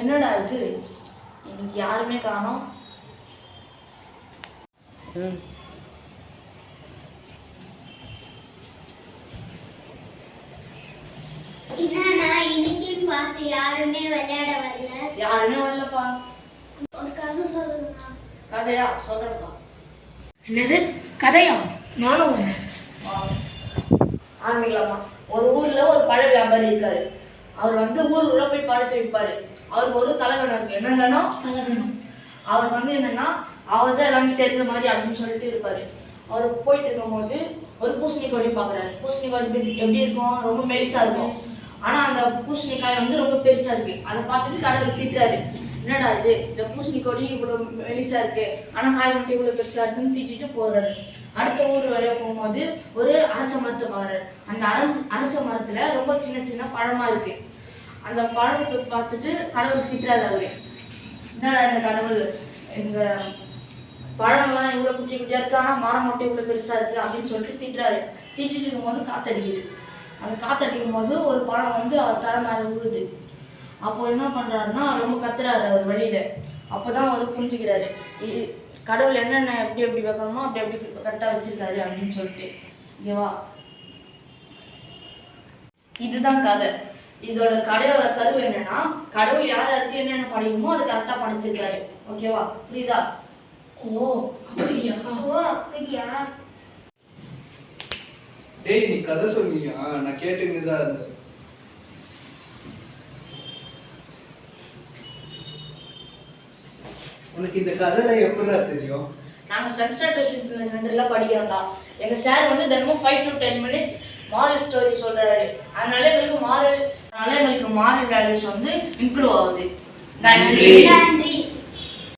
என்னடா இது இன்னைக்கு யாருமே காணோம். என்னன்னா இன்னைக்குன்னு பார்த்து யாருமே விளையாட வரல. யாருமே வரலப்பா. ஒரு கதை சொல்லுங்க. கதையா சொல்றப்பா. என்னது கதையா? நானும் ஆரம்பிக்கலாமா? ஒரு ஊர்ல ஒரு பழ வியாபாரி இருக்காரு. அவர் வந்து ஊர் ஊரா போய் பழத்தை விற்பாரு. அவருக்கு ஒரு தலைவன் இருக்கு. என்னன்னா தலைவனும் அவர் வந்து என்னன்னா அவர் தான் எல்லாமே தெரிஞ்ச மாதிரி அப்படின்னு சொல்லிட்டு இருப்பாரு. அவர் போயிட்டு இருக்கும்போது ஒரு பூசணிக்கொடி பார்க்குறாரு. பூசணிக்கொடி எப்படி இருக்கும்? ரொம்ப மெலிசா இருக்கும். ஆனா அந்த பூசணிக்காய் வந்து ரொம்ப பெருசா இருக்கு. அதை பார்த்துட்டு கடவுள் திட்டுறாரு. என்னடா இது, இந்த பூசணிக்கொடி இவ்வளவு மெலிசா இருக்கு, ஆனா காய் மட்டும் இவ்வளவு பெருசா இருக்குன்னு திட்டிட்டு போறாரு. அடுத்த ஊர் வழியா போகும்போது ஒரு அரச மரத்தை பாக்குறாரு. அந்த அரச மரத்துல ரொம்ப சின்ன சின்ன பழமா இருக்கு. அந்த பழத்தை பார்த்துட்டு கடவுள் திட்டுறாரு. அவரு என்னடா இந்த கடவுள், எங்க பழம்லாம் இவ்வளவு குட்டி குட்டியா இருக்கு, ஆனா மரம் மட்டும் இவ்வளவு பெருசா இருக்கு அப்படின்னு சொல்லிட்டு திட்டுறாரு. திட்டிட்டு இருக்கும்போது காத்தடிக்குது. அந்த காத்தடிக்கும் போது ஒரு பழம் வந்து அவர் தர மேல விழுது. அப்போ என்ன பண்றாருன்னா ரொம்ப கத்துறாரு அவர் வழியில. அப்பதான் அவர் புரிஞ்சுக்கிறாரு கடவுள் என்னென்ன எப்படி எப்படி வைக்கணுமோ அப்படி எப்படி கரெக்டா வச்சிருக்காரு அப்படின்னு சொல்லிட்டு. ஓகேவா? இதுதான் கதை. இதோட கதையோட கருவு என்னன்னா, கடவுள் யார் யாருக்கு என்னென்ன படைக்குமோ அதை கரெக்டா படைச்சிருக்காரு. ஓகேவா? புரியுதா? ஓ அப்படியா? டேய், நீ கதை சொன்னியா? நான் கேட்டுன்னு தான் இருந்தேன். உனக்கு இந்த கதைலாம் எப்படிடா தெரியும்? நாங்க சென்ஸ்டர் டியூஷன் சென்டர்ல படிக்கிறோம்டா. எங்க சார் வந்து தினமும் 5 to 10 minutes மாரல் ஸ்டோரி சொல்றாரு. அதனால எங்களுக்கு மாரல் வேல்யூஸ் வந்து இம்ப்ரூவ் ஆகுது. நன்றி.